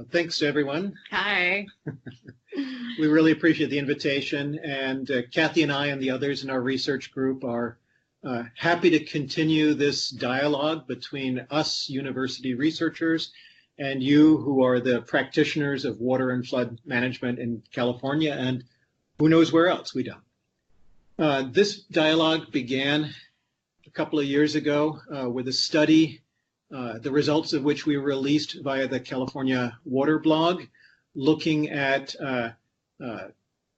Thanks to everyone. Hi. We really appreciate the invitation, and Kathy and I and the others in our research group are happy to continue this dialogue between us university researchers and you who are the practitioners of water and flood management in California and who knows where else. We don't. This dialogue began a couple of years ago with a study, the results of which we released via the California Water blog, looking at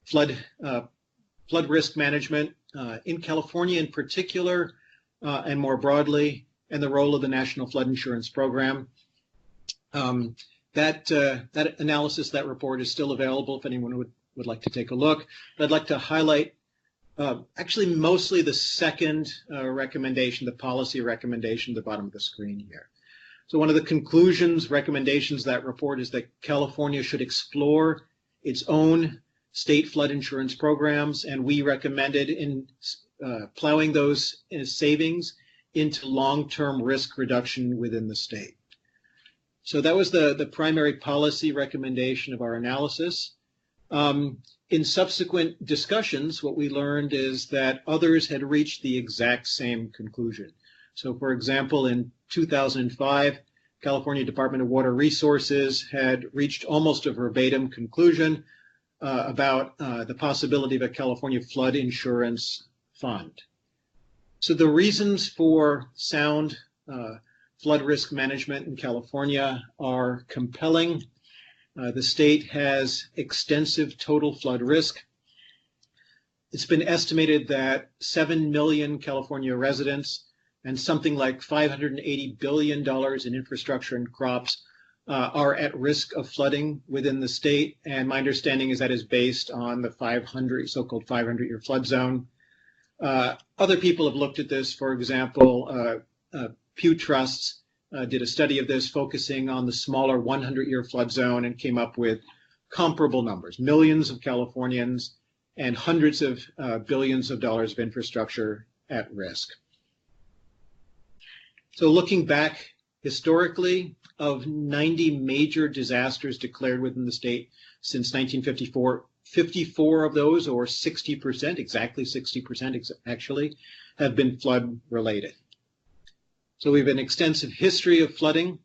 flood risk management in California in particular, and more broadly, and the role of the National Flood Insurance Program. That analysis, that report is still available if anyone would like to take a look. But I'd like to highlight actually mostly the second recommendation, the policy recommendation at the bottom of the screen here. So one of the recommendations of that report is that California should explore its own state flood insurance programs, and we recommended in plowing those savings into long-term risk reduction within the state. So that was the primary policy recommendation of our analysis. In subsequent discussions, what we learned is that others had reached the exact same conclusion. So for example, in 2005, California Department of Water Resources had reached almost a verbatim conclusion about the possibility of a California flood insurance fund. So the reasons for sound flood risk management in California are compelling. The state has extensive total flood risk. It's been estimated that 7 million California residents and something like $580 billion in infrastructure and crops are at risk of flooding within the state. And my understanding is that is based on the so-called 500-year flood zone. Other people have looked at this. For example, Pew Trusts did a study of this focusing on the smaller 100-year flood zone and came up with comparable numbers, millions of Californians and hundreds of billions of dollars of infrastructure at risk. So looking back historically, of 90 major disasters declared within the state since 1954, 54 of those, or 60%, exactly 60% actually, have been flood related. So we have an extensive history of flooding.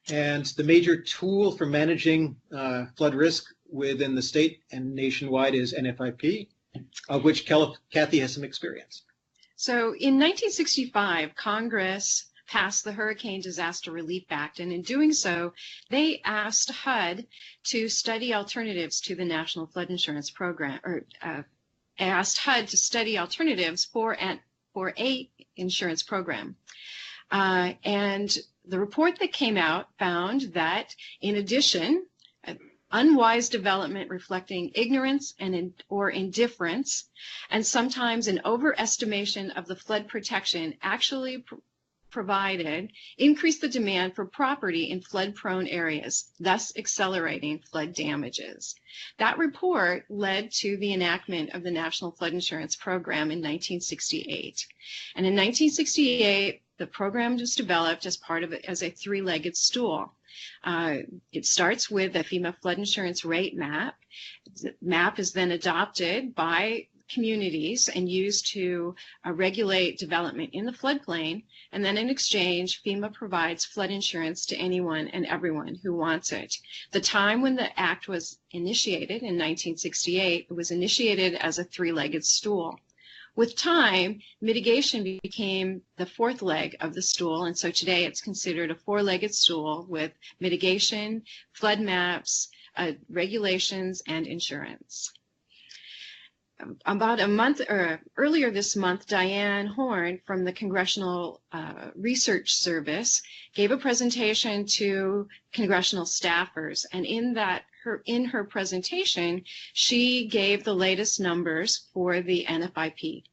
And the major tool for managing flood risk within the state and nationwide is NFIP, of which Kathy has some experience. So in 1965, Congress passed the Hurricane Disaster Relief Act, and in doing so, they asked HUD to study alternatives to the National Flood Insurance Program, or asked HUD to study alternatives for a insurance program. And the report that came out found that, in addition, unwise development reflecting ignorance or indifference, and sometimes an overestimation of the flood protection actually increased the demand for property in flood-prone areas, thus accelerating flood damages. That report led to the enactment of the National Flood Insurance Program in 1968. And in 1968, the program was developed as part of it as a three-legged stool. It starts with a FEMA flood insurance rate map. The map is then adopted by communities and used to regulate development in the floodplain, and then in exchange, FEMA provides flood insurance to anyone and everyone who wants it. The time when the act was initiated in 1968, it was initiated as a three-legged stool. With time, mitigation became the fourth leg of the stool, and so today it's considered a four-legged stool with mitigation, flood maps, regulations, and insurance. About a month earlier this month, Diane Horn from the Congressional Research Service gave a presentation to congressional staffers, and in her presentation, she gave the latest numbers for the NFIP.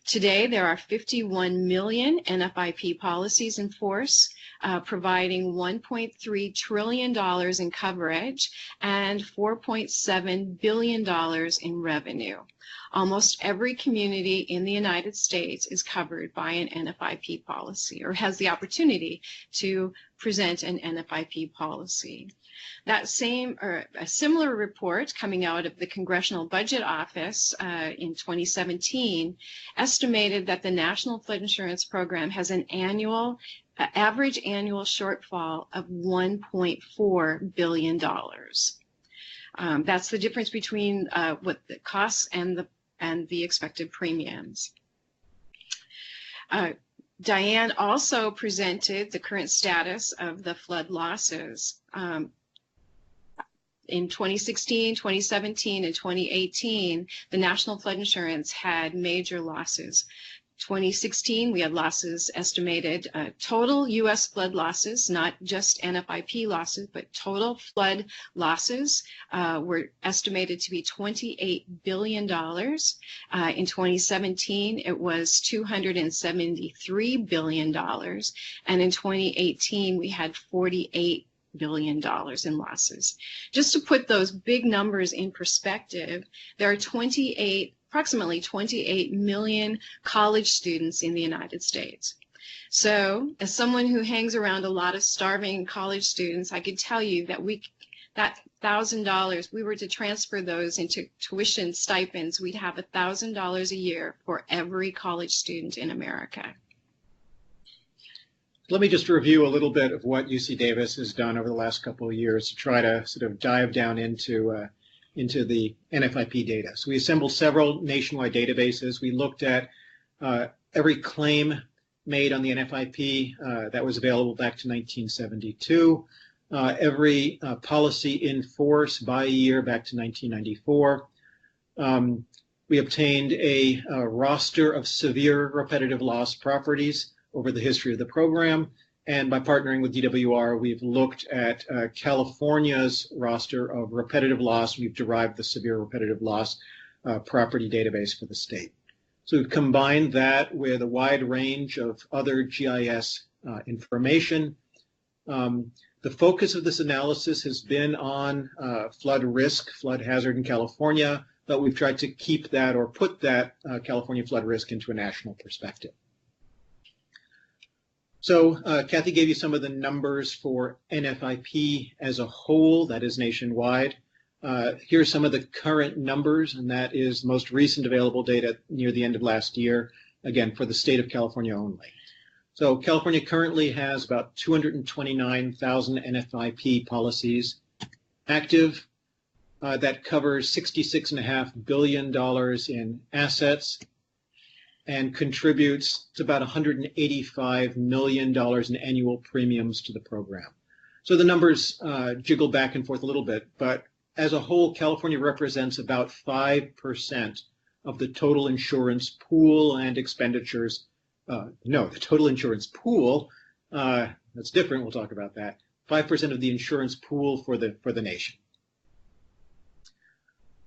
Today, there are 51 million NFIP policies in force, providing $1.3 trillion in coverage and $4.7 billion in revenue. Almost every community in the United States is covered by an NFIP policy or has the opportunity to present an NFIP policy. That a similar report coming out of the Congressional Budget Office in 2017 estimated that the National Flood Insurance Program has an average annual shortfall of $1.4 billion. That's the difference between what the costs and the expected premiums. Diane also presented the current status of the flood losses. In 2016, 2017, and 2018, the National Flood Insurance had major losses. 2016, we had losses estimated, total U.S. flood losses, not just NFIP losses, but total flood losses were estimated to be $28 billion. In 2017, it was $273 billion. And in 2018, we had $48 billion in losses. Just to put those big numbers in perspective, there are approximately 28 million college students in the United States. So as someone who hangs around a lot of starving college students, I could tell you that that $1,000, we were to transfer those into tuition stipends, we'd have $1,000 a year for every college student in America. Let me just review a little bit of what UC Davis has done over the last couple of years to try to sort of dive down into the NFIP data. So we assembled several nationwide databases. We looked at every claim made on the NFIP that was available back to 1972, every policy in force by year back to 1994. We obtained a roster of severe repetitive loss properties over the history of the program. And by partnering with DWR, we've looked at California's roster of repetitive loss. We've derived the severe repetitive loss property database for the state. So we've combined that with a wide range of other GIS information. The focus of this analysis has been on flood risk, flood hazard in California, but we've tried to keep that or put that California flood risk into a national perspective. So Kathy gave you some of the numbers for NFIP as a whole, that is nationwide. Here's some of the current numbers, and that is the most recent available data near the end of last year, again, for the state of California only. So California currently has about 229,000 NFIP policies active. That covers $66.5 billion in assets and contributes to about $185 million in annual premiums to the program. So the numbers jiggle back and forth a little bit, but as a whole, California represents about 5% of the total insurance pool and expenditures. The total insurance pool, that's different, we'll talk about that. 5% of the insurance pool for the nation.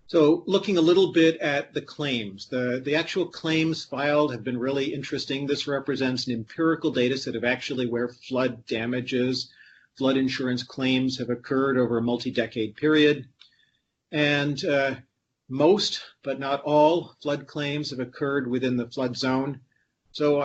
So looking a little bit at the claims, the actual claims filed have been really interesting. This represents an empirical data set of actually where flood damages, flood insurance claims have occurred over a multi-decade period. And most, but not all, flood claims have occurred within the flood zone. So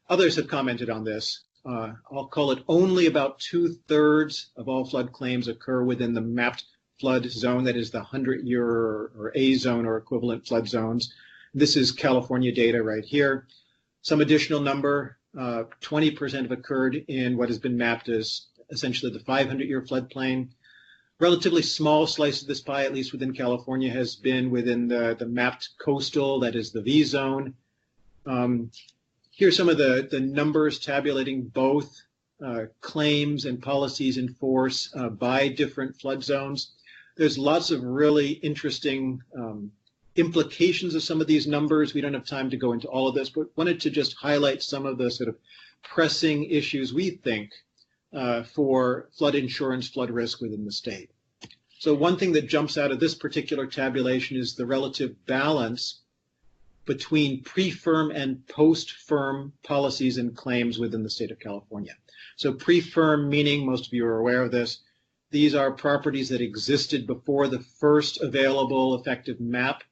others have commented on this. I'll call it only about 2/3 of all flood claims occur within the mapped flood zone, that is the 100-year or A zone or equivalent flood zones. This is California data right here. Some additional number, 20% have occurred in what has been mapped as essentially the 500-year floodplain. Relatively small slice of this pie, at least within California, has been within the mapped coastal, that is the V zone. Here's some of the numbers tabulating both claims and policies in force by different flood zones. There's lots of really interesting implications of some of these numbers. We don't have time to go into all of this, but wanted to just highlight some of the sort of pressing issues we think for flood insurance, flood risk within the state. So one thing that jumps out of this particular tabulation is the relative balance between pre-firm and post-firm policies and claims within the state of California. So pre-firm meaning, most of you are aware of this, these are properties that existed before the first available effective map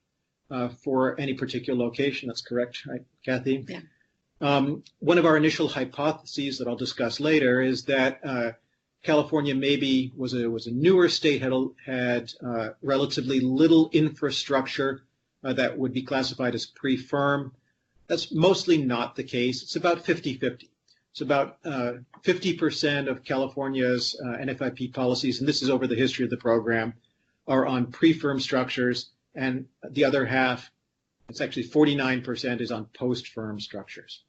for any particular location. That's correct, right, Kathy? Yeah. One of our initial hypotheses that I'll discuss later is that California maybe was a newer state, had relatively little infrastructure that would be classified as pre-firm. That's mostly not the case. It's about 50-50. It's about 50% of California's NFIP policies, and this is over the history of the program, are on pre-firm structures, and the other half, it's actually 49%, is on post-firm structures.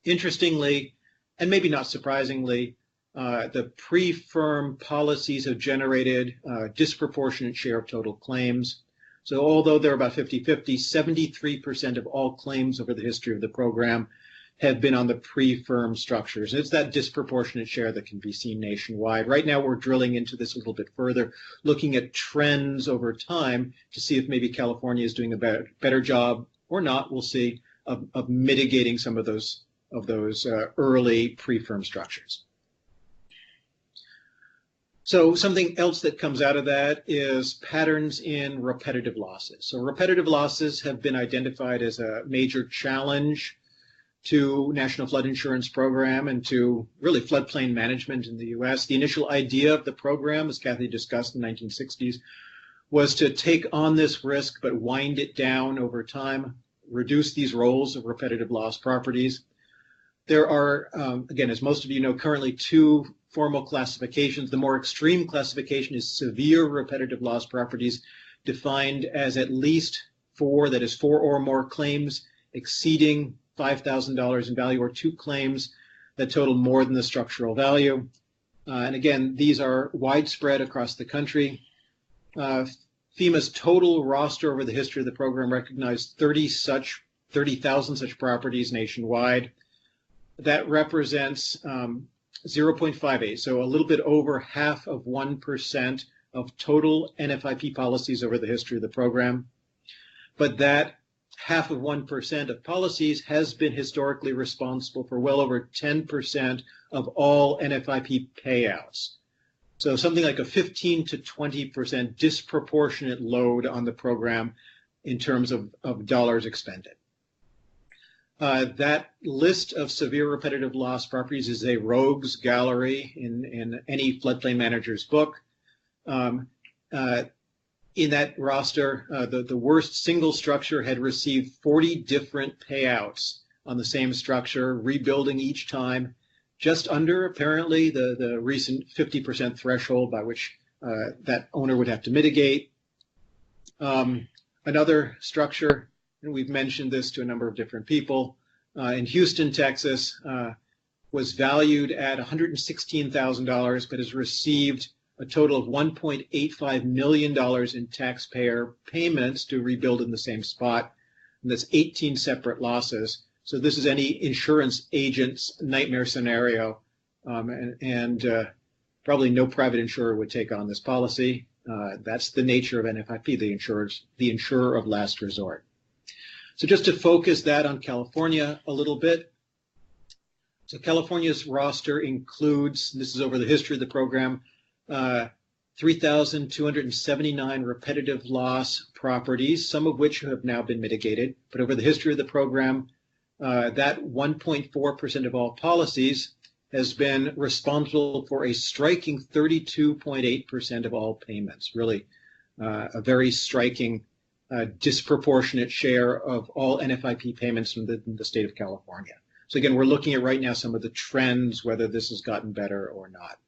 Interestingly, and maybe not surprisingly, the pre-firm policies have generated a disproportionate share of total claims. So although they're about 50-50, 73% of all claims over the history of the program have been on the pre-firm structures. It's that disproportionate share that can be seen nationwide. Right now, we're drilling into this a little bit further, looking at trends over time to see if maybe California is doing a better job or not. We'll see of mitigating some of those early pre-firm structures. So something else that comes out of that is patterns in repetitive losses. So repetitive losses have been identified as a major challenge to National Flood Insurance Program and to really floodplain management in the U.S. The initial idea of the program, as Kathy discussed in the 1960s, was to take on this risk but wind it down over time, reduce these roles of repetitive loss properties. There are, again, as most of you know, currently two formal classifications. The more extreme classification is severe repetitive loss properties, defined as at least four, that is 4 or more claims exceeding $5,000 in value, or 2 claims that total more than the structural value. And again, these are widespread across the country. FEMA's total roster over the history of the program recognized 30,000 such properties nationwide. That represents 0.58, so a little bit over half of 1% of total NFIP policies over the history of the program. But that half of 1% of policies has been historically responsible for well over 10% of all NFIP payouts. So something like a 15 to 20% disproportionate load on the program in terms of dollars expended. That list of severe repetitive loss properties is a rogues gallery in any floodplain manager's book. In that roster, the worst single structure had received 40 different payouts on the same structure, rebuilding each time, just under, apparently, the recent 50% threshold by which that owner would have to mitigate. Another structure, and we've mentioned this to a number of different people, in Houston, Texas, was valued at $116,000, but has received a total of $1.85 million in taxpayer payments to rebuild in the same spot. And that's 18 separate losses. So this is any insurance agent's nightmare scenario, and probably no private insurer would take on this policy. That's the nature of NFIP, the insurer of last resort. So just to focus that on California a little bit. So California's roster includes, this is over the history of the program, 3,279 repetitive loss properties, some of which have now been mitigated. But over the history of the program, that 1.4% of all policies has been responsible for a striking 32.8% of all payments. Really a very striking disproportionate share of all NFIP payments in the state of California. So again, we're looking at right now some of the trends, whether this has gotten better or not.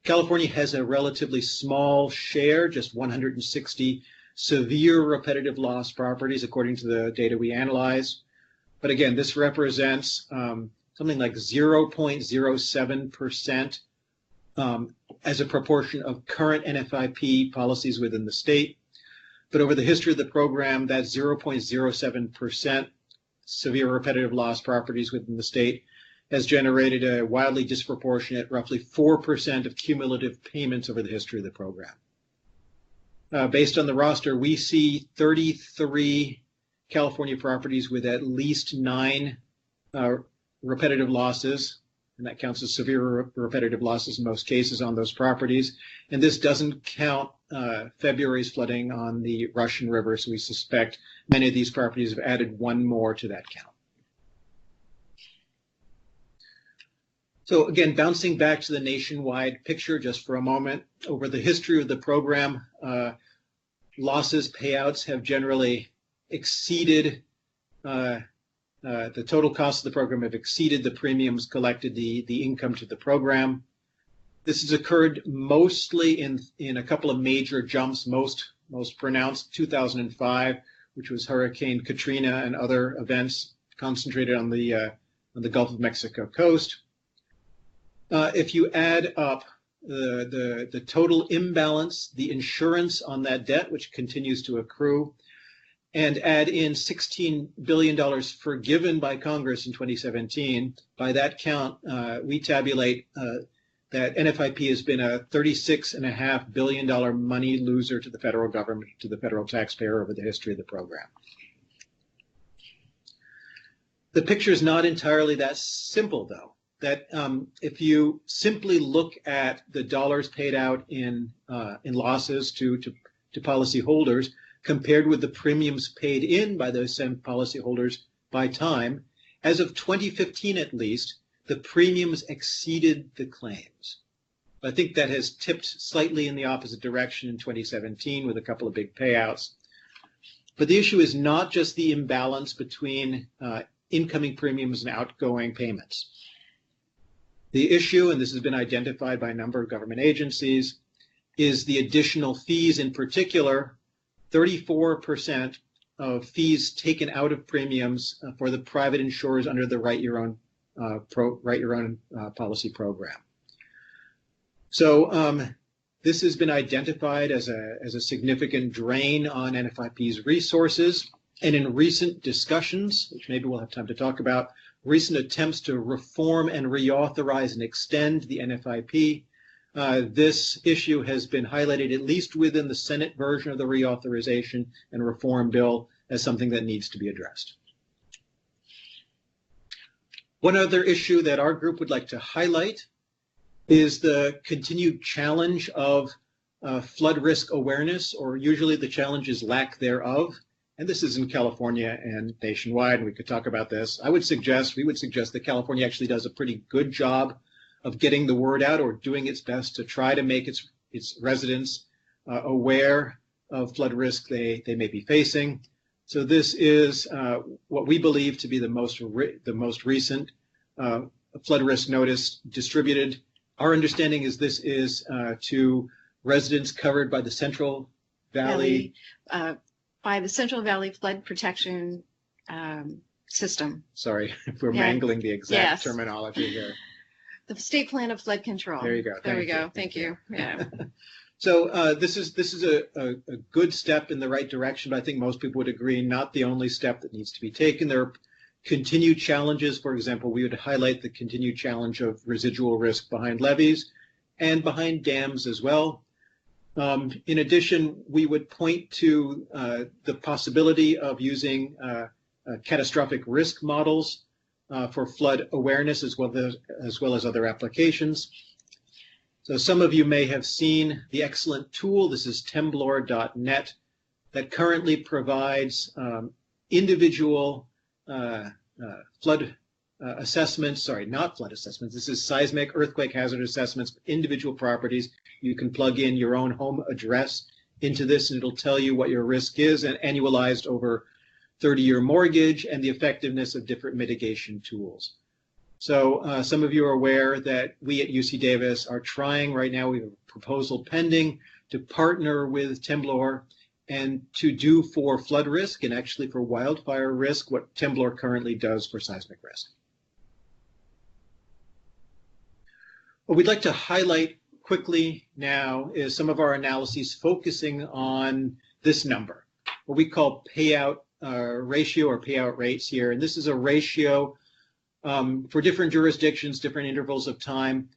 California has a relatively small share, just 160 severe repetitive loss properties, according to the data we analyzed. But again, this represents something like 0.07% as a proportion of current NFIP policies within the state. But over the history of the program, that 0.07% severe repetitive loss properties within the state has generated a wildly disproportionate, roughly 4% of cumulative payments over the history of the program. Based on the roster, we see 33 California properties with at least 9 repetitive losses, and that counts as severe repetitive losses in most cases on those properties. And this doesn't count February's flooding on the Russian River, so we suspect many of these properties have added one more to that count. So again, bouncing back to the nationwide picture just for a moment, over the history of the program, losses, payouts have generally exceeded, the total cost of the program have exceeded the premiums collected, the income to the program. This has occurred mostly in a couple of major jumps, most pronounced 2005, which was Hurricane Katrina and other events concentrated on the Gulf of Mexico coast. If you add up the total imbalance, the insurance on that debt, which continues to accrue, and add in $16 billion forgiven by Congress in 2017, by that count, we tabulate that NFIP has been a $36.5 billion money loser to the federal government, to the federal taxpayer over the history of the program. The picture is not entirely that simple, though. That if you simply look at the dollars paid out in losses to policyholders compared with the premiums paid in by those same policyholders by time, as of 2015 at least, the premiums exceeded the claims. I think that has tipped slightly in the opposite direction in 2017 with a couple of big payouts. But the issue is not just the imbalance between incoming premiums and outgoing payments. The issue, and this has been identified by a number of government agencies, is the additional fees, in particular, 34% of fees taken out of premiums for the private insurers under the Write Your Own policy program. So this has been identified as a significant drain on NFIP's resources. And in recent discussions, which maybe we'll have time to talk about, recent attempts to reform and reauthorize and extend the NFIP, this issue has been highlighted, at least within the Senate version of the reauthorization and reform bill, as something that needs to be addressed. One other issue that our group would like to highlight is the continued challenge of flood risk awareness, or usually the challenge is lack thereof. And this is in California and nationwide, and we could talk about this. We would suggest that California actually does a pretty good job of getting the word out, or doing its best to try to make its residents aware of flood risk they may be facing. So this is what we believe to be the most recent flood risk notice distributed. Our understanding is this is to residents covered by the Central Valley by the Central Valley Flood Protection System. Sorry if we're mangling the exact terminology here. The State Plan of Flood Control. There you go. There we go. Thank you. Yeah. So this is a good step in the right direction, but I think most people would agree not the only step that needs to be taken. There are continued challenges. For example, we would highlight the continued challenge of residual risk behind levees and behind dams as well. In addition, we would point to the possibility of using catastrophic risk models for flood awareness as well as other applications. So some of you may have seen the excellent tool. This is temblor.net that currently provides individual flood assessments. Sorry, not flood assessments. This is seismic earthquake hazard assessments for individual properties. You can plug in your own home address into this, and it'll tell you what your risk is, and annualized over 30-year mortgage, and the effectiveness of different mitigation tools. So some of you are aware that we at UC Davis are trying right now, we have a proposal pending to partner with Temblor and to do for flood risk and actually for wildfire risk what Temblor currently does for seismic risk. What we'd like to highlight quickly now is some of our analyses focusing on this number, what we call payout ratio or payout rates here. And this is a ratio for different jurisdictions, different intervals of time,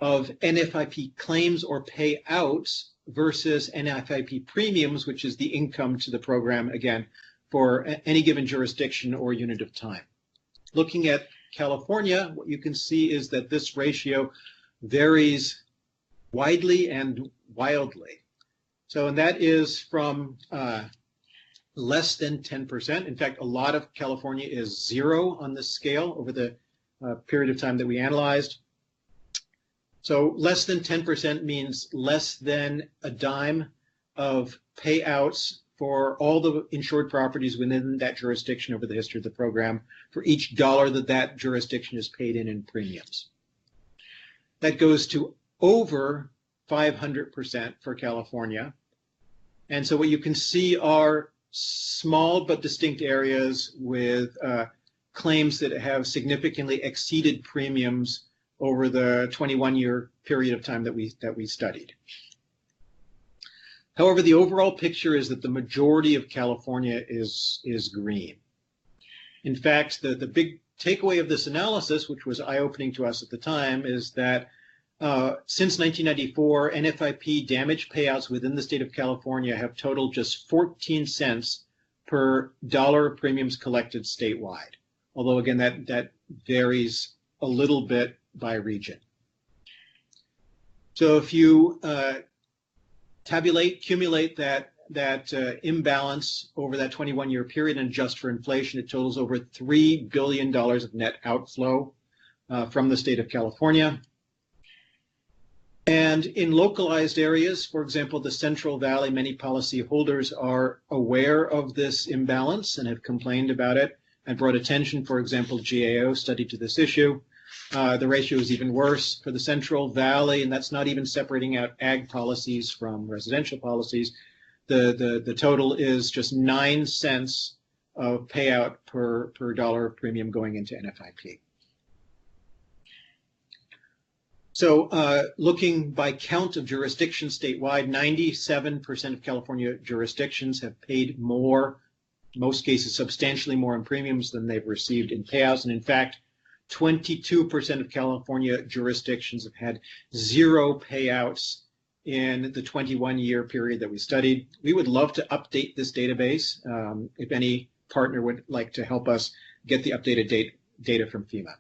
of NFIP claims or payouts versus NFIP premiums, which is the income to the program, again, for any given jurisdiction or unit of time. Looking at California, what you can see is that this ratio varies widely and wildly. So, and that is from less than 10%. In fact, a lot of California is 0 on this scale over the period of time that we analyzed. So less than 10% means less than a dime of payouts for all the insured properties within that jurisdiction over the history of the program for each dollar that that jurisdiction is paid in premiums. That goes to over 500% for California. And so what you can see are small but distinct areas with claims that have significantly exceeded premiums over the 21-year period of time that we studied. However, the overall picture is that the majority of California is green. In fact, the big takeaway of this analysis, which was eye-opening to us at the time, is that since 1994, NFIP damage payouts within the state of California have totaled just 14 cents per dollar of premiums collected statewide. Although, again, that varies a little bit by region. So if you accumulate that imbalance over that 21-year period and adjust for inflation, it totals over $3 billion of net outflow from the state of California. And in localized areas, for example, the Central Valley, many policyholders are aware of this imbalance and have complained about it and brought attention. For example, GAO studied to this issue. The ratio is even worse for the Central Valley, and that's not even separating out ag policies from residential policies. The total is just 9 cents of payout per dollar of premium going into NFIP. So looking by count of jurisdictions statewide, 97% of California jurisdictions have paid more, in most cases substantially more in premiums than they've received in payouts. And in fact, 22% of California jurisdictions have had 0 payouts in the 21-year period that we studied. We would love to update this database if any partner would like to help us get the updated data from FEMA.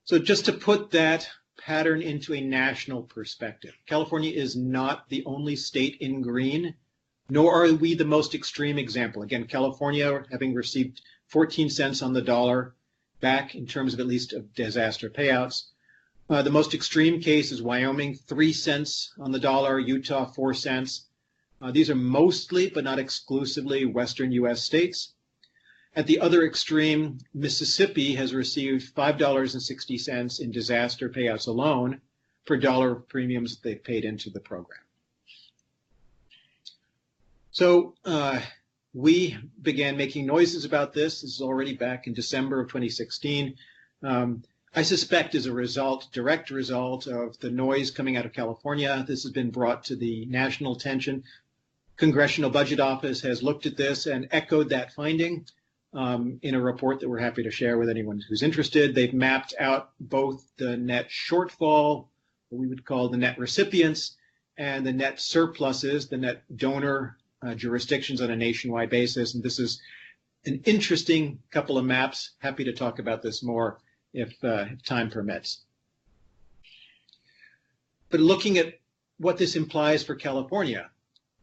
So just to put that pattern into a national perspective, California is not the only state in green, nor are we the most extreme example. Again, California, having received 14 cents on the dollar back in terms of at least of disaster payouts. The most extreme case is Wyoming, 3 cents on the dollar, Utah, 4 cents. These are mostly, but not exclusively, Western U.S. states. At the other extreme, Mississippi has received $5.60 in disaster payouts alone per dollar of premiums they've paid into the program. So we began making noises about this. This is already back in December of 2016. I suspect as a direct result of the noise coming out of California, this has been brought to the national attention. Congressional Budget Office has looked at this and echoed that finding in a report that we're happy to share with anyone who's interested. They've mapped out both the net shortfall, what we would call the net recipients, and the net surpluses, the net donor jurisdictions on a nationwide basis. And this is an interesting couple of maps. Happy to talk about this more if time permits. But looking at what this implies for California,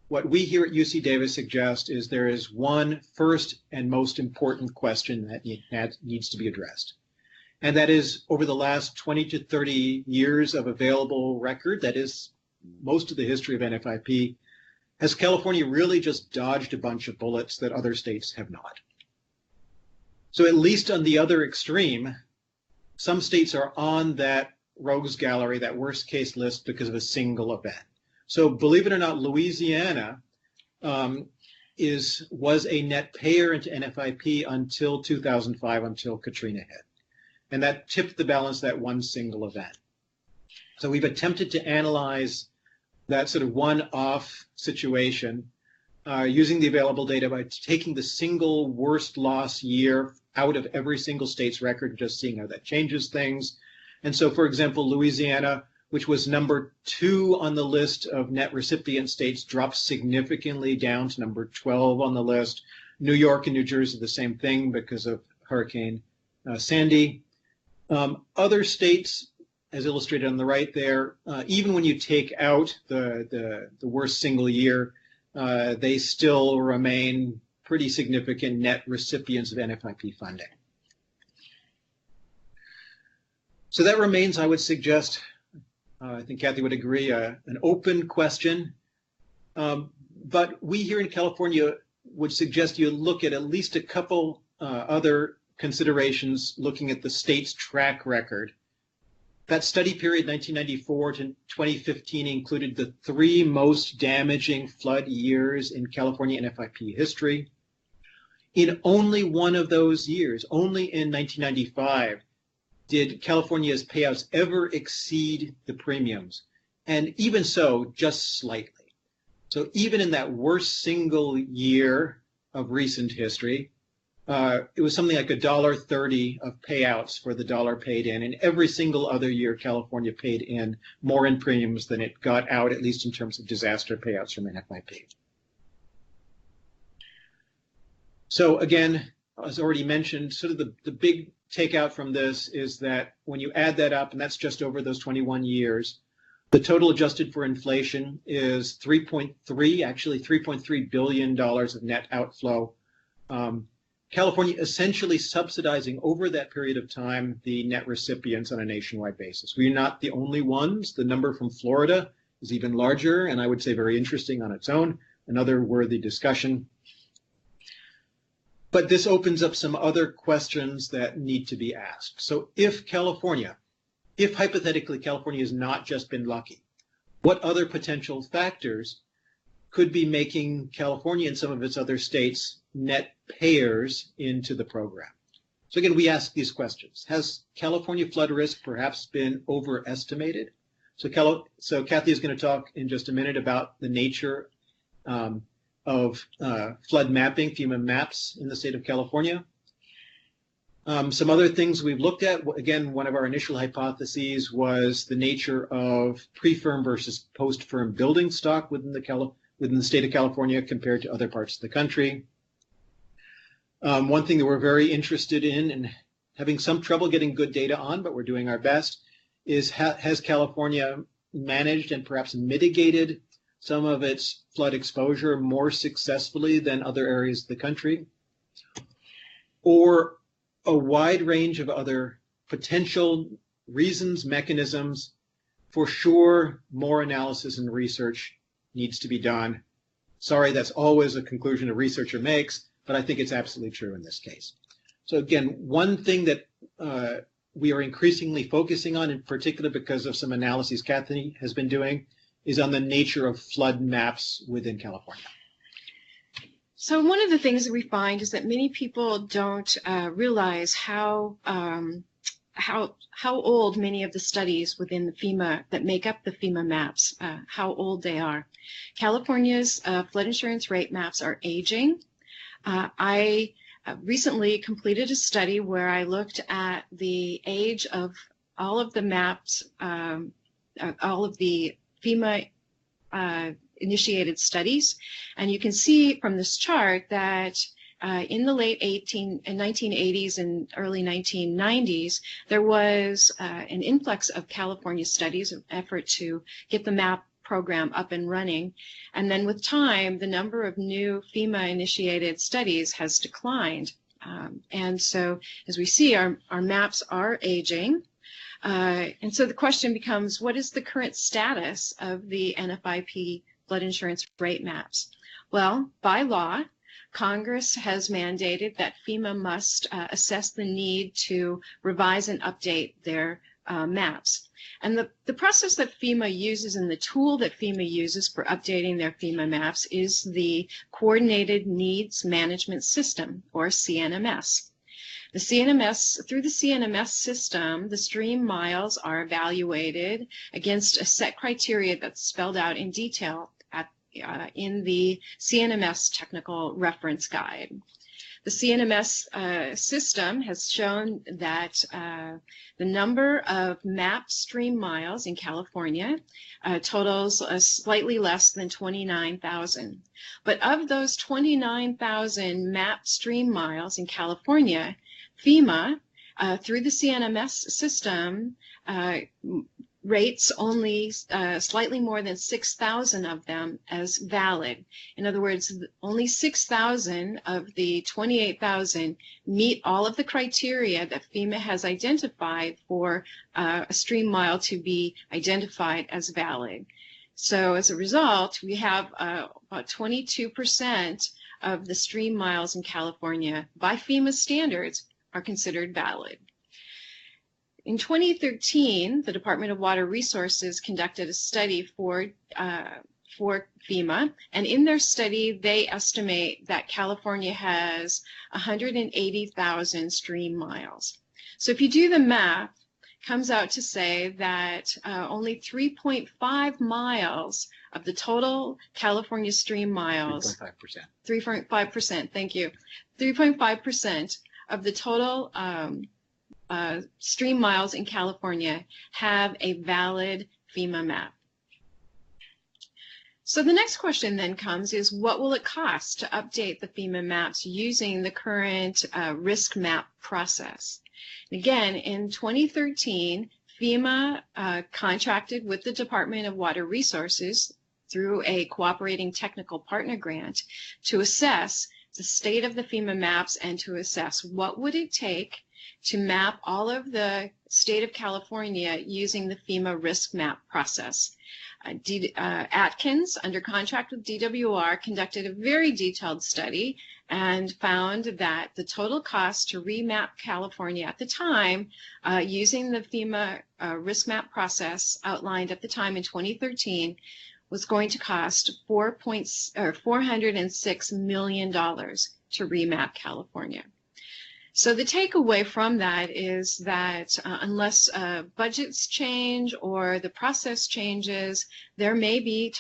what we here at UC Davis suggest is there is one first and most important question that needs to be addressed. And that is, over the last 20 to 30 years of available record, that is most of the history of NFIP, has California really just dodged a bunch of bullets that other states have not? So at least on the other extreme, some states are on that rogues gallery, that worst case list, because of a single event. So believe it or not, Louisiana was a net payer into NFIP until 2005, until Katrina hit. And that tipped the balance, that one single event. So we've attempted to analyze that sort of one-off situation using the available data by taking the single worst loss year out of every single state's record, just seeing how that changes things. And so, for example, Louisiana, which was number 2 on the list of net recipient states, dropped significantly down to number 12 on the list. New York and New Jersey, the same thing because of Hurricane Sandy. Other states as illustrated on the right there, even when you take out the worst single year, they still remain pretty significant net recipients of NFIP funding. So that remains, I would suggest, I think Kathy would agree, an open question. But we here in California would suggest you look at least a couple other considerations looking at the state's track record. That study period, 1994 to 2015, included the 3 most damaging flood years in California NFIP history. In only one of those years, only in 1995, did California's payouts ever exceed the premiums, and even so, just slightly. So even in that worst single year of recent history, it was something like $1.30 of payouts for the dollar paid in, and every single other year California paid in more in premiums than it got out, at least in terms of disaster payouts from NFIP. So again, as already mentioned, sort of the big takeout from this is that when you add that up, and that's just over those 21 years, the total adjusted for inflation is $3.3 billion of net outflow. California essentially subsidizing over that period of time the net recipients on a nationwide basis. We're not the only ones. The number from Florida is even larger, and I would say very interesting on its own, another worthy discussion. But this opens up some other questions that need to be asked. So if hypothetically California has not just been lucky, what other potential factors could be making California and some of its other states net payers into the program? So again, we ask these questions. Has California flood risk perhaps been overestimated? So Kathy is going to talk in just a minute about the nature of flood mapping, FEMA maps in the state of California. Some other things we've looked at, again, one of our initial hypotheses was the nature of pre-firm versus post-firm building stock within the state of California compared to other parts of the country. One thing that we're very interested in and having some trouble getting good data on, but we're doing our best, is has California managed and perhaps mitigated some of its flood exposure more successfully than other areas of the country? Or a wide range of other potential reasons, mechanisms. For sure, more analysis and research needs to be done. Sorry, that's always a conclusion a researcher makes, but I think it's absolutely true in this case. So again, one thing that we are increasingly focusing on, in particular because of some analyses Kathy has been doing, is on the nature of flood maps within California. So one of the things that we find is that many people don't realize how old many of the studies within the FEMA that make up the FEMA maps, how old they are. California's flood insurance rate maps are aging. I recently completed a study where I looked at the age of all of the maps, all of the FEMA initiated studies, and you can see from this chart that in the late 1980s and early 1990s, there was an influx of California studies, an effort to get the map program up and running. And then with time, the number of new FEMA-initiated studies has declined. And so as we see, our maps are aging. And so the question becomes, what is the current status of the NFIP flood insurance rate maps? Well, by law, Congress has mandated that FEMA must assess the need to revise and update their maps. And the process that FEMA uses and the tool that FEMA uses for updating their FEMA maps is the Coordinated Needs Management System, or CNMS. The CNMS, through the CNMS system, the stream miles are evaluated against a set criteria that's spelled out in detail in the CNMS Technical Reference Guide. The CNMS system has shown that the number of mapped stream miles in California totals slightly less than 29,000. But of those 29,000 mapped stream miles in California, FEMA Through the CNMS system, rates only slightly more than 6,000 of them as valid. In other words, only 6,000 of the 28,000 meet all of the criteria that FEMA has identified for a stream mile to be identified as valid. So as a result, we have about 22% of the stream miles in California by FEMA standards are considered valid. In 2013, the Department of Water Resources conducted a study for FEMA, and in their study, they estimate that California has 180,000 stream miles. So if you do the math, it comes out to say that only 3.5 miles of the total California stream miles, 3.5%, thank you, 3.5% of the total stream miles in California have a valid FEMA map. So the next question then comes is, what will it cost to update the FEMA maps using the current risk map process? And again, in 2013, FEMA contracted with the Department of Water Resources through a cooperating technical partner grant to assess the state of the FEMA maps and to assess what would it take to map all of the state of California using the FEMA risk map process. Atkins, under contract with DWR, conducted a very detailed study and found that the total cost to remap California at the time using the FEMA risk map process outlined at the time in 2013 was going to cost $406 million to remap California. So the takeaway from that is that unless budgets change or the process changes, there may be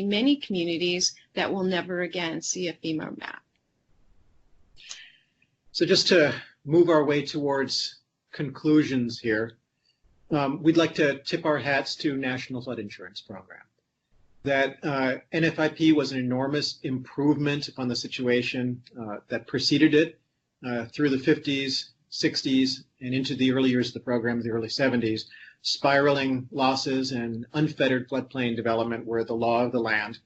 many communities that will never again see a FEMA map. So just to move our way towards conclusions here, we'd like to tip our hats to National Flood Insurance Program. That NFIP was an enormous improvement upon the situation that preceded it. Through the 50s, 60s, and into the early years of the program, the early 70s, spiraling losses and unfettered floodplain development were the law of the land.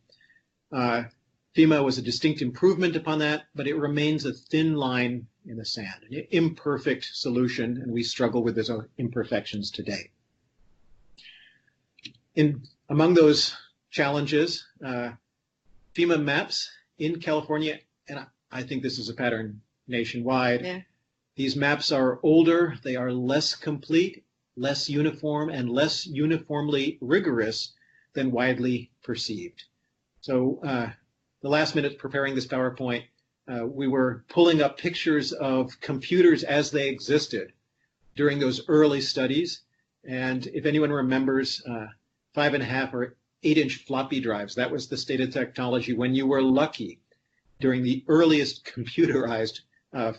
FEMA was a distinct improvement upon that, but it remains a thin line in the sand, an imperfect solution, and we struggle with those imperfections today. Among those challenges, FEMA maps in California, and I think this is a pattern nationwide. Yeah. These maps are older, they are less complete, less uniform, and less uniformly rigorous than widely perceived. So the last minute preparing this PowerPoint, we were pulling up pictures of computers as they existed during those early studies. And if anyone remembers 5.5 or 8-inch floppy drives, that was the state of technology when you were lucky during the earliest computerized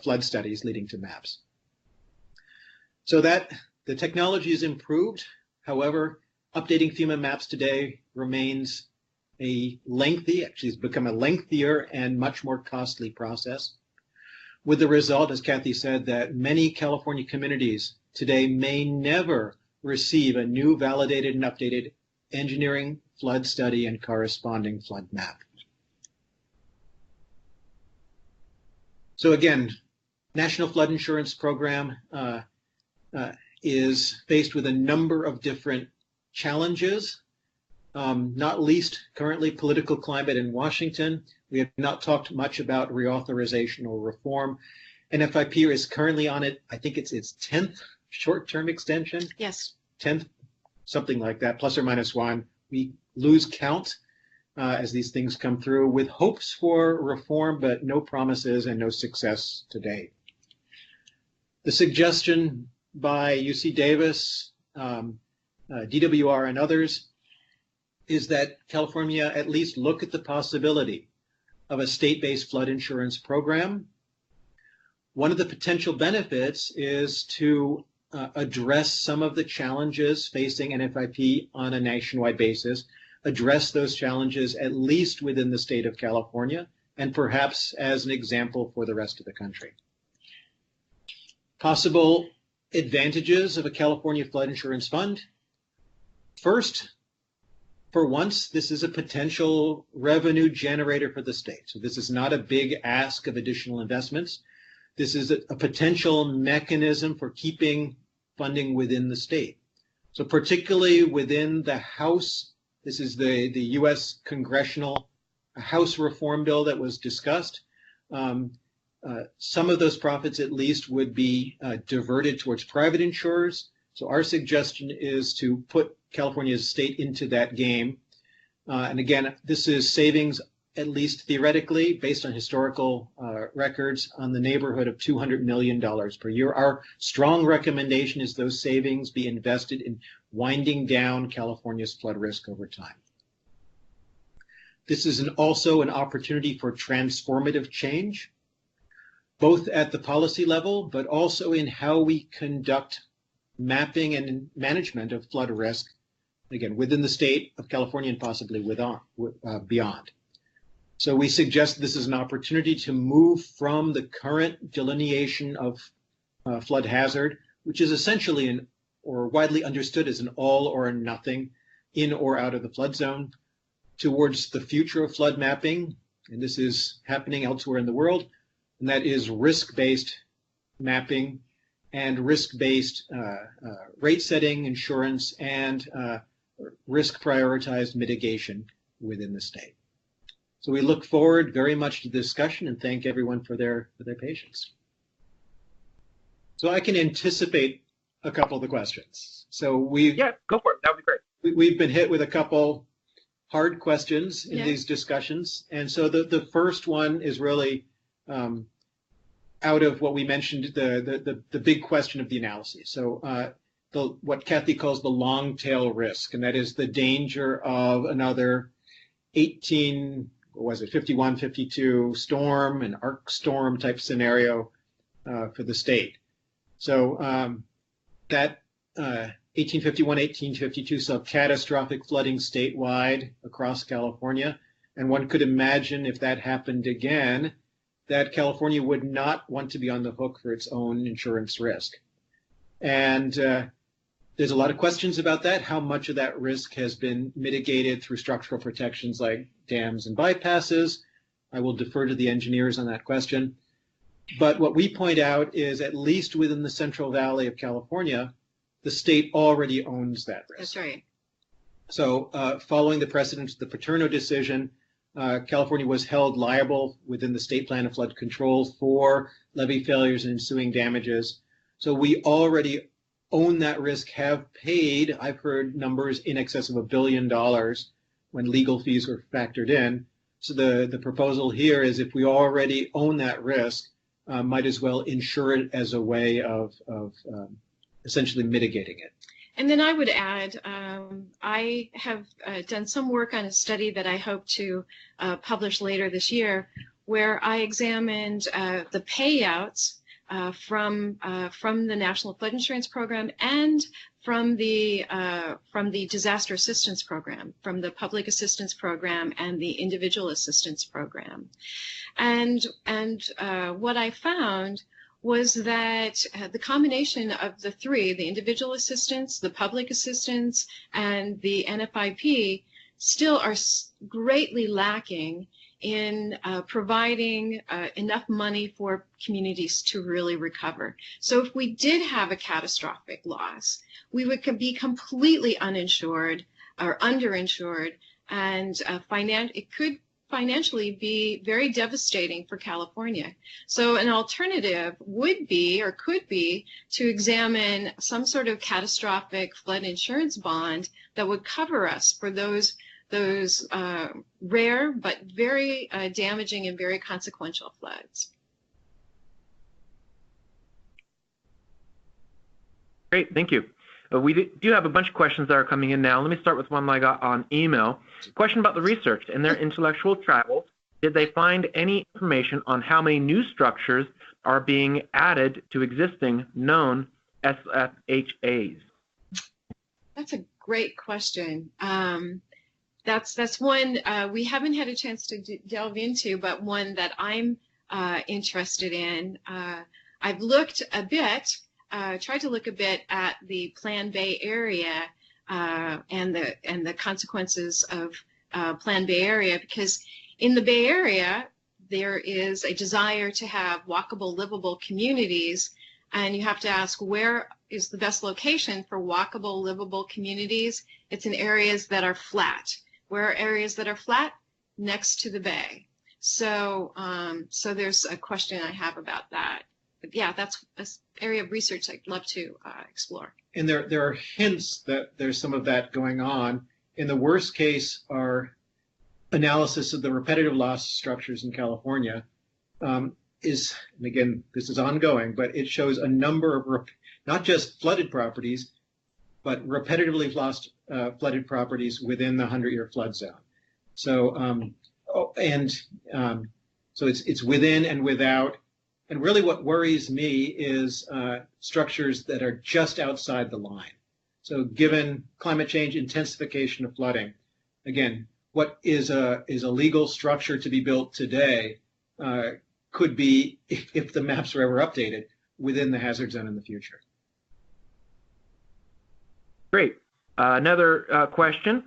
flood studies leading to maps. So that the technology is improved. However, updating FEMA maps today remains actually it's become a lengthier and much more costly process, with the result, as Kathy said, that many California communities today may never receive a new validated and updated engineering, flood study, and corresponding flood map. So again, National Flood Insurance Program is faced with a number of different challenges, not least currently political climate in Washington. We have not talked much about reauthorization or reform. NFIP is currently on it, I think it's its 10th short-term extension. Yes. 10th, something like that, plus or minus one. We lose count as these things come through, with hopes for reform, but no promises and no success to date. The suggestion by UC Davis, DWR, and others is that California at least look at the possibility of a state-based flood insurance program. One of the potential benefits is to address some of the challenges facing NFIP on a nationwide basis, address those challenges at least within the state of California, and perhaps as an example for the rest of the country. Possible advantages of a California flood insurance fund. First, for once, this is a potential revenue generator for the state. So this is not a big ask of additional investments. This is a potential mechanism for keeping funding within the state. So particularly within the House, this is the U.S. Congressional House Reform Bill that was discussed. Some of those profits at least would be diverted towards private insurers. So our suggestion is to put California's state into that game. And again, this is savings, at least theoretically, based on historical records, on the neighborhood of $200 million per year. Our strong recommendation is those savings be invested in winding down California's flood risk over time. This is also an opportunity for transformative change, both at the policy level, but also in how we conduct mapping and management of flood risk, again, within the state of California and possibly beyond. So we suggest this is an opportunity to move from the current delineation of flood hazard, which is essentially or widely understood as an all or nothing, in or out of the flood zone, towards the future of flood mapping. And this is happening elsewhere in the world. And that is risk-based mapping and risk-based rate setting, insurance, and risk-prioritized mitigation within the state. So we look forward very much to the discussion and thank everyone for their patience. So I can anticipate a couple of the questions. So yeah, go for it. That would be great. We've been hit with a couple hard questions in these discussions. And so the first one is really out of what we mentioned, the big question of the analysis. So what Kathy calls the long tail risk, and that is the danger of another 51, 52 storm, an arc storm type scenario for the state. So that 1851, 1852 saw catastrophic flooding statewide across California. And one could imagine if that happened again, that California would not want to be on the hook for its own insurance risk. And there's a lot of questions about that. How much of that risk has been mitigated through structural protections like dams and bypasses? I will defer to the engineers on that question. But what we point out is, at least within the Central Valley of California, the state already owns that risk. That's right. So following the precedent of the Paterno decision, California was held liable within the state plan of flood control for levee failures and ensuing damages. So we already own that risk, have paid, I've heard numbers in excess of $1 billion when legal fees were factored in. So the proposal here is, if we already own that risk, might as well insure it as a way of essentially mitigating it. And then I would add, I have done some work on a study that I hope to publish later this year, where I examined the payouts from the National Flood Insurance Program and from the Disaster Assistance Program, from the Public Assistance Program and the Individual Assistance Program. And what I found was that the combination of the three, the individual assistance, the public assistance, and the NFIP, still are greatly lacking in providing enough money for communities to really recover. So if we did have a catastrophic loss, we would be completely uninsured or underinsured, and it could financially be very devastating for California. So an alternative would be, or could be, to examine some sort of catastrophic flood insurance bond that would cover us for those rare but very damaging and very consequential floods. Great, thank you. We do have a bunch of questions that are coming in now. Let me start with one I got on email. Question about the research. In their intellectual travels, did they find any information on how many new structures are being added to existing known SFHAs? That's a great question. That's one we haven't had a chance to delve into, but one that I'm interested in. I've looked a bit, tried to look a bit at the Plan Bay Area and the consequences of Plan Bay Area, because in the Bay Area there is a desire to have walkable, livable communities, and you have to ask, where is the best location for walkable, livable communities? It's in areas that are flat. Where are areas that are flat? Next to the bay. So so there's a question I have about that. But yeah, that's an area of research I'd love to explore. And there are hints that there's some of that going on. In the worst case, our analysis of the repetitive loss structures in California is, and again, this is ongoing, but it shows a number of not just flooded properties, but repetitively lost flooded properties within the 100-year flood zone. So so it's within and without. And really what worries me is structures that are just outside the line. So given climate change, intensification of flooding, again, what is a legal structure to be built today could be, if the maps were ever updated, within the hazard zone in the future. Great. Another question.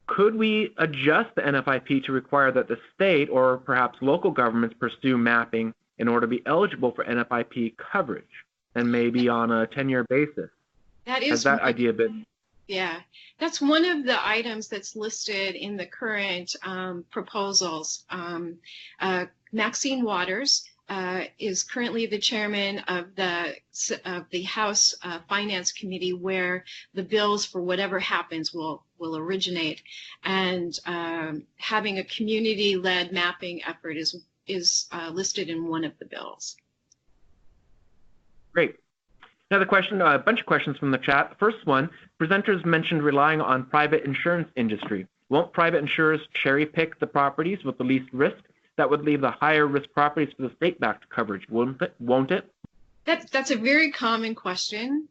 Could we adjust the NFIP to require that the state or perhaps local governments pursue mapping in order to be eligible for NFIP coverage, and maybe on a 10-year basis? Has that idea been? Yeah, that's one of the items that's listed in the current proposals. Maxine Waters is currently the chairman of the House Finance Committee, where the bills, for whatever happens, will originate. And having a community-led mapping effort is listed in one of the bills. Great. Another question, a bunch of questions from the chat. The first one, presenters mentioned relying on private insurance industry. Won't private insurers cherry pick the properties with the least risk? That would leave the higher risk properties for the state-backed coverage, won't it? That's a very common question.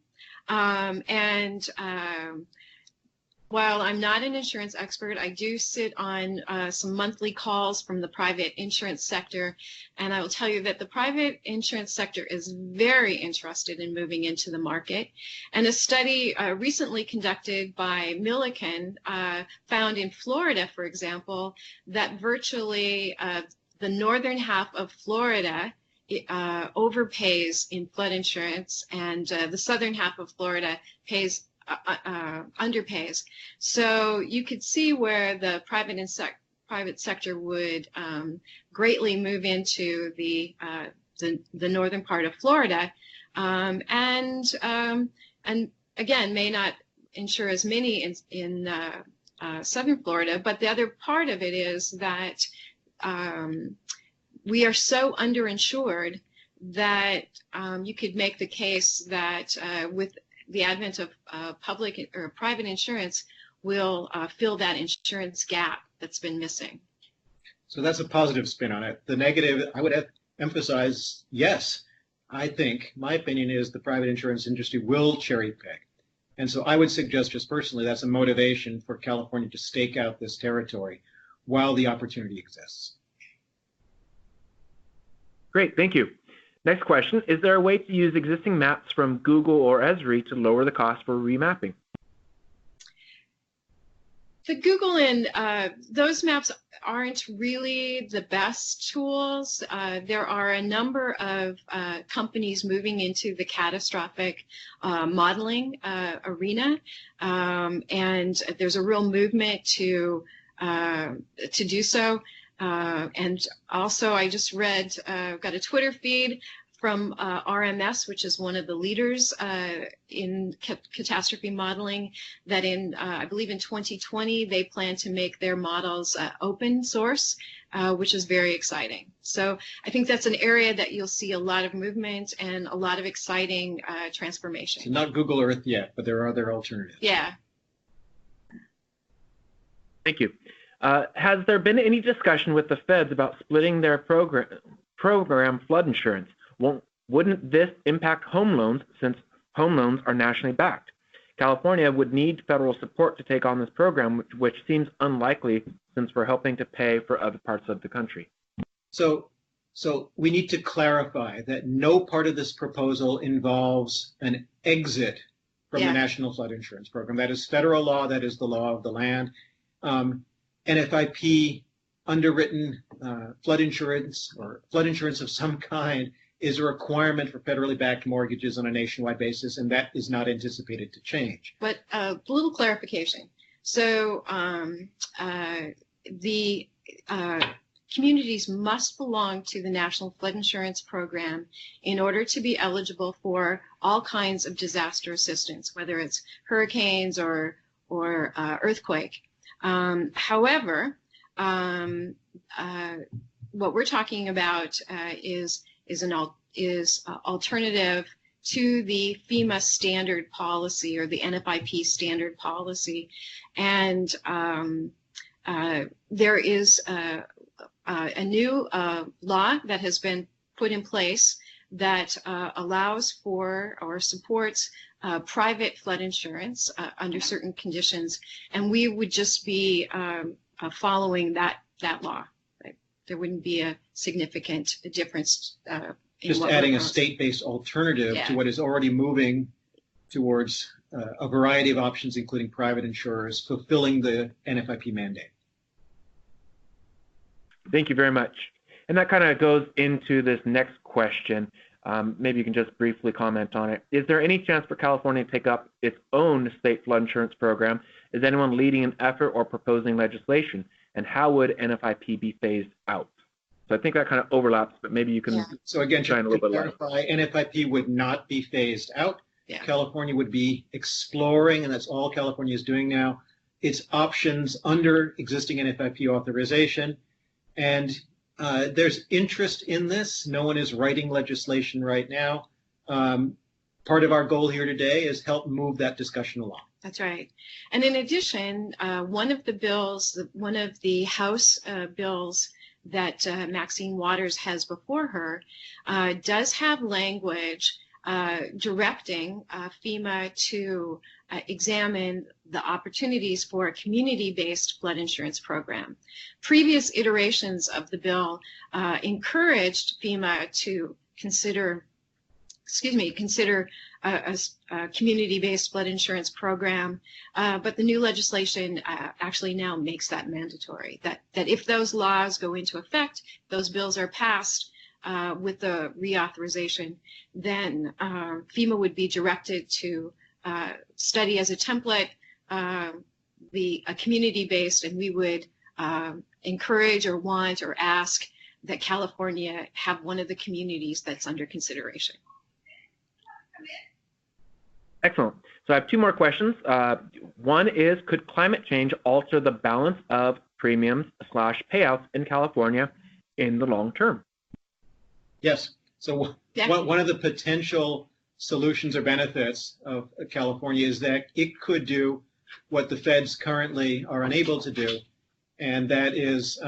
While I'm not an insurance expert, I do sit on some monthly calls from the private insurance sector, and I will tell you that the private insurance sector is very interested in moving into the market. And a study recently conducted by Milliken found in Florida, for example, that virtually the northern half of Florida overpays in flood insurance, and the southern half of Florida underpays. So you could see where the private sector would greatly move into the northern part of Florida, and again may not insure as many in southern Florida. But the other part of it is that we are so underinsured that you could make the case that with the advent of public or private insurance will fill that insurance gap that's been missing. So that's a positive spin on it. The negative, I would emphasize, yes, I think, my opinion is the private insurance industry will cherry pick. And so I would suggest, just personally, that's a motivation for California to stake out this territory while the opportunity exists. Great, thank you. Next question, is there a way to use existing maps from Google or Esri to lower the cost for remapping? The Google and those maps aren't really the best tools. There are a number of companies moving into the catastrophic modeling arena, and there's a real movement to do so. And also, I just read, got a Twitter feed from RMS, which is one of the leaders in catastrophe modeling, that in, I believe in 2020, they plan to make their models open source, which is very exciting. So I think that's an area that you'll see a lot of movement and a lot of exciting transformation. So not Google Earth yet, but there are other alternatives. Yeah. Thank you. Has there been any discussion with the feds about splitting their program flood insurance? Wouldn't this impact home loans, since home loans are nationally backed? California would need federal support to take on this program, which seems unlikely since we're helping to pay for other parts of the country. So So we need to clarify that no part of this proposal involves an exit from the National Flood Insurance Program. That is federal law. That is the law of the land. NFIP underwritten flood insurance or flood insurance of some kind is a requirement for federally backed mortgages on a nationwide basis, and that is not anticipated to change. But a little clarification. So the communities must belong to the National Flood Insurance Program in order to be eligible for all kinds of disaster assistance, whether it's hurricanes or earthquake. However, what we're talking about is alternative to the FEMA standard policy or the NFIP standard policy, and there is a new law that has been put in place that allows for or supports private flood insurance under certain conditions, and we would just be following that law. There wouldn't be a significant difference. Just adding a state-based alternative to what is already moving towards a variety of options, including private insurers, fulfilling the NFIP mandate. Thank you very much. And that kind of goes into this next question. Maybe you can just briefly comment on it. Is there any chance for California to take up its own state flood insurance program? Is anyone leading an effort or proposing legislation? And how would NFIP be phased out? So I think that kind of overlaps, but maybe you can So again, shine a to little bit light. clarify, NFIP would not be phased out. Yeah. California would be exploring, and that's all California is doing now, its options under existing NFIP authorization. And there's interest in this. No one is writing legislation right now. Part of our goal here today is help move that discussion along. That's right. And in addition, one of the House bills that Maxine Waters has before her does have language directing FEMA to examine the opportunities for a community-based flood insurance program. Previous iterations of the bill encouraged FEMA to consider a community-based flood insurance program, but the new legislation actually now makes that mandatory, that if those laws go into effect, those bills are passed with the reauthorization, then FEMA would be directed to study as a template a community-based, and we would encourage or want or ask that California have one of the communities that's under consideration. Excellent. So I have two more questions. One is, could climate change alter the balance of premiums / payouts in California in the long term? Yes. So one of the potential solutions or benefits of California is that it could do what the feds currently are unable to do, and that is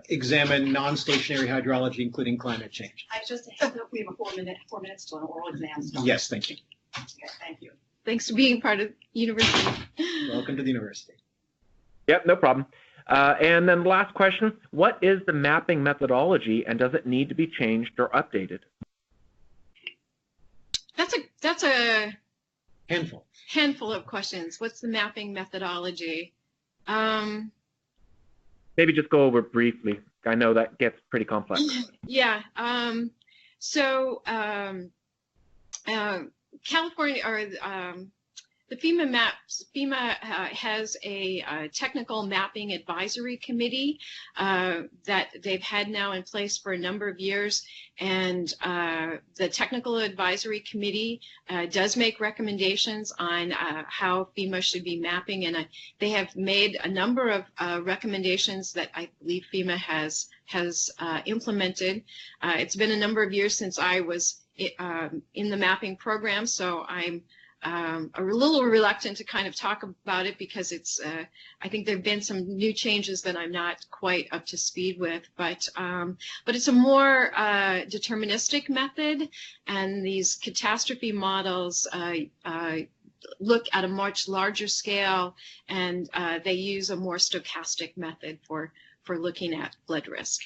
examine non-stationary hydrology, including climate change. I just hope we have 4 minutes till an oral exam starts. Yes, thank you. Okay, thank you. Thanks for being part of the university. Welcome to the university. Yep, no problem. And then the last question, what is the mapping methodology, and does it need to be changed or updated? That's a handful of questions. What's the mapping methodology? Maybe just go over briefly. I know that gets pretty complex. Yeah. California, or the FEMA has a technical mapping advisory committee that they've had now in place for a number of years, and the technical advisory committee does make recommendations on how FEMA should be mapping, and they have made a number of recommendations that I believe FEMA has implemented. It's been a number of years since I was in the mapping program, so I'm a little reluctant to kind of talk about it because it's I think there have been some new changes that I'm not quite up to speed with, but it's a more deterministic method, and these catastrophe models look at a much larger scale, and they use a more stochastic method for looking at flood risk.